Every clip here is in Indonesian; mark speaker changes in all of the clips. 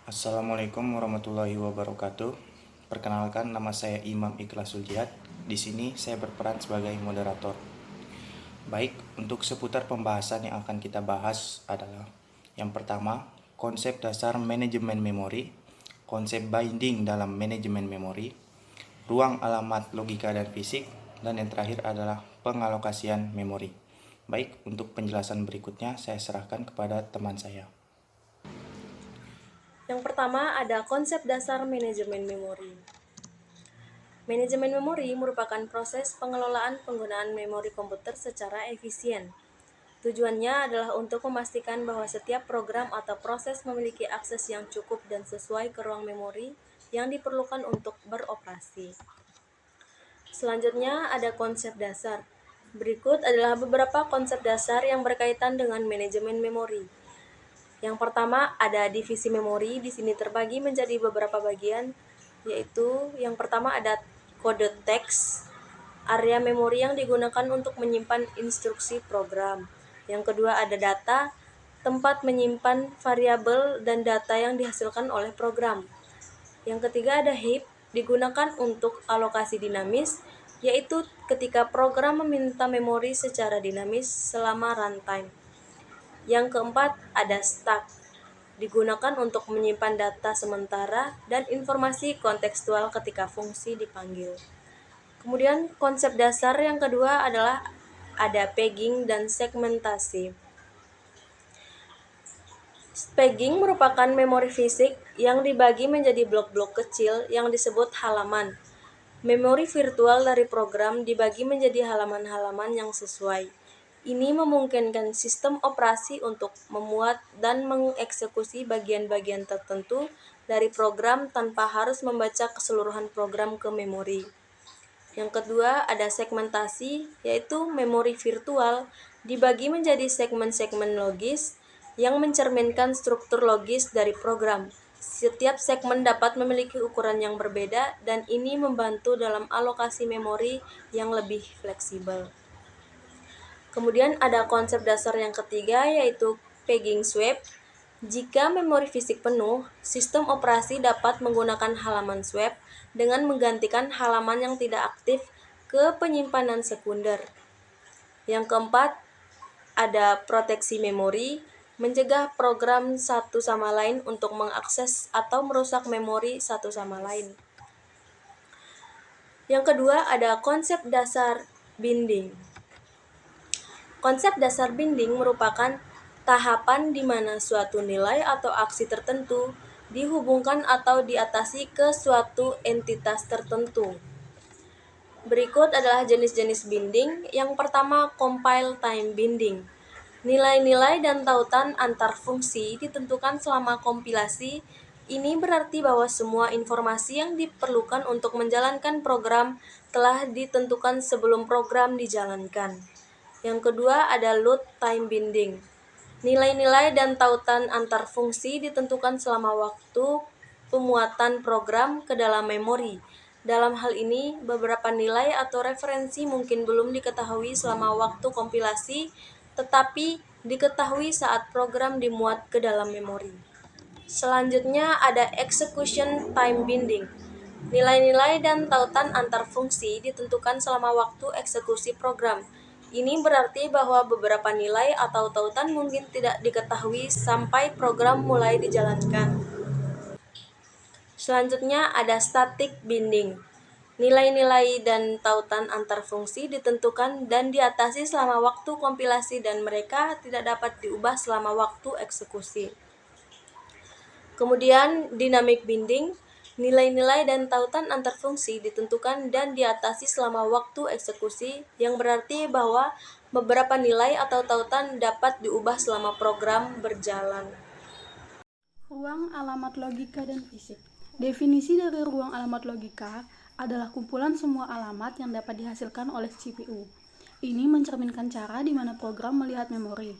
Speaker 1: Assalamualaikum warahmatullahi wabarakatuh. Perkenalkan, nama saya Imam Ikhlasul Jihad. Di sini saya berperan sebagai moderator. Baik, untuk seputar pembahasan yang akan kita bahas adalah yang pertama, konsep dasar manajemen memori, konsep binding dalam manajemen memori, ruang alamat logika dan fisik, dan yang terakhir adalah pengalokasian memori. Baik, untuk penjelasan berikutnya saya serahkan kepada teman saya.
Speaker 2: Yang pertama ada konsep dasar manajemen memori. Manajemen memori merupakan proses pengelolaan penggunaan memori komputer secara efisien. Tujuannya adalah untuk memastikan bahwa setiap program atau proses memiliki akses yang cukup dan sesuai ke ruang memori yang diperlukan untuk beroperasi. Selanjutnya ada konsep dasar. Berikut adalah beberapa konsep dasar yang berkaitan dengan manajemen memori. Yang pertama ada divisi memori, di sini terbagi menjadi beberapa bagian, yaitu yang pertama ada kode teks, area memori yang digunakan untuk menyimpan instruksi program. Yang kedua ada data, tempat menyimpan variabel dan data yang dihasilkan oleh program. Yang ketiga ada heap, digunakan untuk alokasi dinamis, yaitu ketika program meminta memori secara dinamis selama runtime. Yang keempat ada stack, digunakan untuk menyimpan data sementara dan informasi kontekstual ketika fungsi dipanggil. Kemudian konsep dasar yang kedua adalah ada pegging dan segmentasi. Pegging merupakan memori fisik yang dibagi menjadi blok-blok kecil yang disebut halaman. Memori virtual dari program dibagi menjadi halaman-halaman yang sesuai. Ini memungkinkan sistem operasi untuk memuat dan mengeksekusi bagian-bagian tertentu dari program tanpa harus membaca keseluruhan program ke memori. Yang kedua ada segmentasi, yaitu memori virtual dibagi menjadi segmen-segmen logis yang mencerminkan struktur logis dari program. Setiap segmen dapat memiliki ukuran yang berbeda dan ini membantu dalam alokasi memori yang lebih fleksibel. Kemudian ada konsep dasar yang ketiga, yaitu pegging swap. Jika memori fisik penuh, sistem operasi dapat menggunakan halaman swap dengan menggantikan halaman yang tidak aktif ke penyimpanan sekunder. Yang keempat, ada proteksi memori, mencegah program satu sama lain untuk mengakses atau merusak memori satu sama lain. Yang kedua, ada konsep dasar binding. Konsep dasar binding merupakan tahapan di mana suatu nilai atau aksi tertentu dihubungkan atau diatasi ke suatu entitas tertentu. Berikut adalah jenis-jenis binding. Yang pertama, compile time binding. Nilai-nilai dan tautan antar fungsi ditentukan selama kompilasi. Ini berarti bahwa semua informasi yang diperlukan untuk menjalankan program telah ditentukan sebelum program dijalankan. Yang kedua ada load time binding. Nilai-nilai dan tautan antar fungsi ditentukan selama waktu pemuatan program ke dalam memori. Dalam hal ini, beberapa nilai atau referensi mungkin belum diketahui selama waktu kompilasi, tetapi diketahui saat program dimuat ke dalam memori. Selanjutnya ada execution time binding. Nilai-nilai dan tautan antar fungsi ditentukan selama waktu eksekusi program. Ini berarti bahwa beberapa nilai atau tautan mungkin tidak diketahui sampai program mulai dijalankan. Selanjutnya ada static binding. Nilai-nilai dan tautan antar fungsi ditentukan dan diatasi selama waktu kompilasi dan mereka tidak dapat diubah selama waktu eksekusi. Kemudian dynamic binding. Nilai-nilai dan tautan antar fungsi ditentukan dan diatasi selama waktu eksekusi, yang berarti bahwa beberapa nilai atau tautan dapat diubah selama program berjalan.
Speaker 3: Ruang alamat logika dan fisik. Definisi dari ruang alamat logika adalah kumpulan semua alamat yang dapat dihasilkan oleh CPU. Ini mencerminkan cara di mana program melihat memori.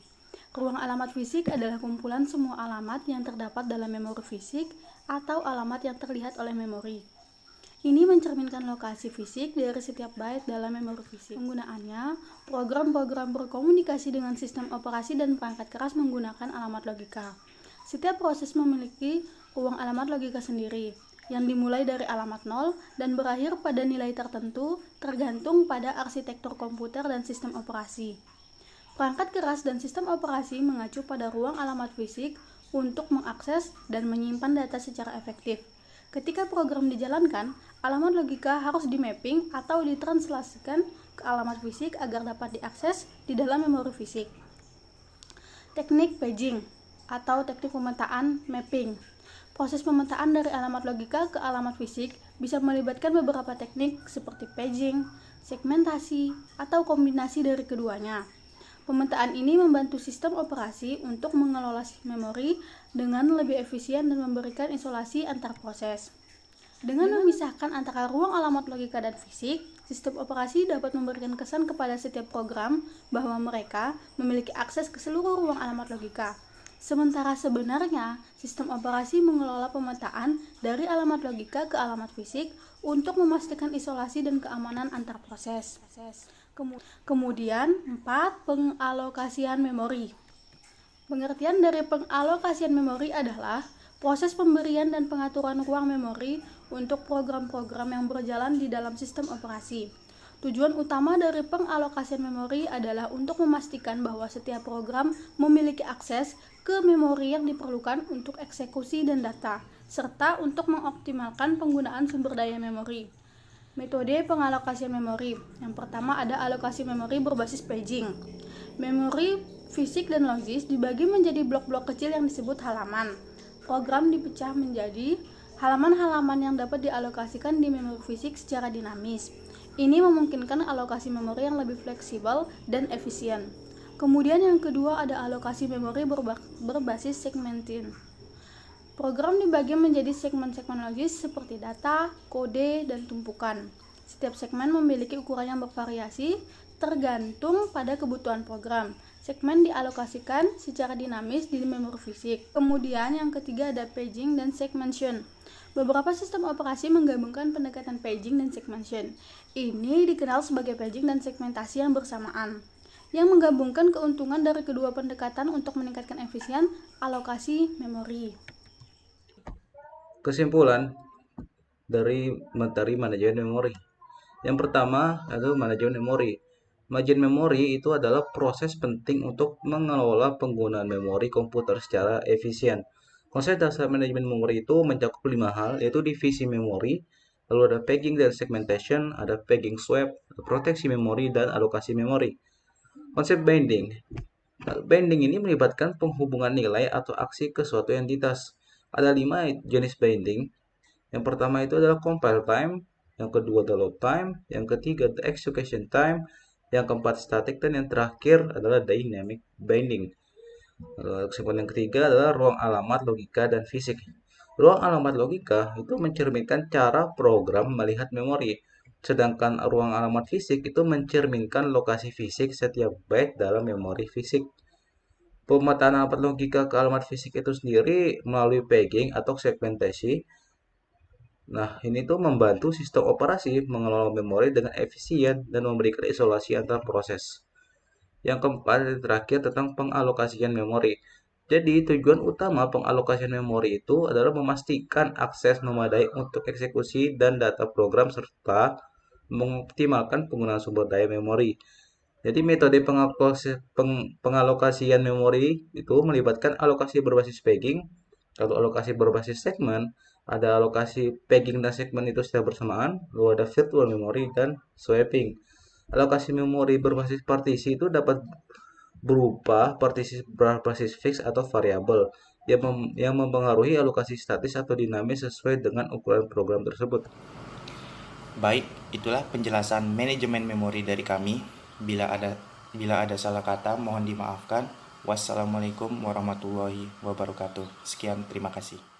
Speaker 3: Ruang alamat fisik adalah kumpulan semua alamat yang terdapat dalam memori fisik atau alamat yang terlihat oleh memori. Ini mencerminkan lokasi fisik dari setiap byte dalam memori fisik. Penggunaannya, program-program berkomunikasi dengan sistem operasi dan perangkat keras menggunakan alamat logika. Setiap proses memiliki ruang alamat logika sendiri, yang dimulai dari alamat 0 dan berakhir pada nilai tertentu tergantung pada arsitektur komputer dan sistem operasi. Perangkat keras dan sistem operasi mengacu pada ruang alamat fisik untuk mengakses dan menyimpan data secara efektif. Ketika program dijalankan, alamat logika harus di-mapping atau ditranslasikan ke alamat fisik agar dapat diakses di dalam memori fisik. Teknik paging atau teknik pemetaan mapping. Proses pemetaan dari alamat logika ke alamat fisik bisa melibatkan beberapa teknik seperti paging, segmentasi, atau kombinasi dari keduanya. Pemetaan ini membantu sistem operasi untuk mengelola memori dengan lebih efisien dan memberikan isolasi antar proses. Dengan memisahkan antara ruang alamat logika dan fisik, sistem operasi dapat memberikan kesan kepada setiap program bahwa mereka memiliki akses ke seluruh ruang alamat logika. Sementara sebenarnya, sistem operasi mengelola pemetaan dari alamat logika ke alamat fisik untuk memastikan isolasi dan keamanan antar proses. Kemudian, 4. Pengalokasian memori. Pengertian dari pengalokasian memori adalah proses pemberian dan pengaturan ruang memori untuk program-program yang berjalan di dalam sistem operasi. Tujuan utama dari pengalokasian memori adalah untuk memastikan bahwa setiap program memiliki akses ke memori yang diperlukan untuk eksekusi dan data, serta untuk mengoptimalkan penggunaan sumber daya memori. Metode pengalokasian memori. Yang pertama ada alokasi memori berbasis paging. Memori fisik dan logis dibagi menjadi blok-blok kecil yang disebut halaman. Program dipecah menjadi halaman-halaman yang dapat dialokasikan di memori fisik secara dinamis. Ini memungkinkan alokasi memori yang lebih fleksibel dan efisien. Kemudian yang kedua ada alokasi memori berbasis segmenting. Program dibagi menjadi segmen-segmen logis seperti data, kode, dan tumpukan. Setiap segmen memiliki ukuran yang bervariasi tergantung pada kebutuhan program. Segmen dialokasikan secara dinamis di memori fisik. Kemudian yang ketiga ada paging dan segmentation. Beberapa sistem operasi menggabungkan pendekatan paging dan segmentation. Ini dikenal sebagai paging dan segmentasi yang bersamaan, yang menggabungkan keuntungan dari kedua pendekatan untuk meningkatkan efisien alokasi memori.
Speaker 4: Kesimpulan dari materi manajemen memori. Yang pertama adalah manajemen memori. Manajemen memori itu adalah proses penting untuk mengelola penggunaan memori komputer secara efisien. Konsep dasar manajemen memori itu mencakup 5 hal, yaitu divisi memori, lalu ada paging dan segmentation, ada paging swap, proteksi memori, dan alokasi memori. Konsep binding. Binding ini melibatkan penghubungan nilai atau aksi ke suatu entitas. Ada 5 jenis binding. Yang pertama itu adalah compile time, yang kedua adalah load time, yang ketiga adalah execution time, yang keempat static, dan yang terakhir adalah dynamic binding. Kesimpulan yang ketiga adalah ruang alamat logika dan fisik. Ruang alamat logika itu mencerminkan cara program melihat memori, sedangkan ruang alamat fisik itu mencerminkan lokasi fisik setiap byte dalam memori fisik. Pemetaan alamat logika ke alamat fisik itu sendiri melalui paging atau segmentasi. Nah, ini tuh membantu sistem operasi mengelola memori dengan efisien dan memberikan isolasi antar proses. Yang keempat dan terakhir tentang pengalokasian memori. Jadi, tujuan utama pengalokasian memori itu adalah memastikan akses memadai untuk eksekusi dan data program serta mengoptimalkan penggunaan sumber daya memori. Jadi metode pengalokasian memori itu melibatkan alokasi berbasis paging atau alokasi berbasis segmen. Ada alokasi paging dan segmen itu secara bersamaan, lalu ada virtual memory dan swapping. Alokasi memori berbasis partisi itu dapat berupa partisi berbasis fix atau variabel yang mempengaruhi alokasi statis atau dinamis sesuai dengan ukuran program tersebut.
Speaker 1: Baik, itulah penjelasan manajemen memori dari kami. Bila ada salah kata, mohon dimaafkan. Wassalamualaikum warahmatullahi wabarakatuh. Sekian, terima kasih.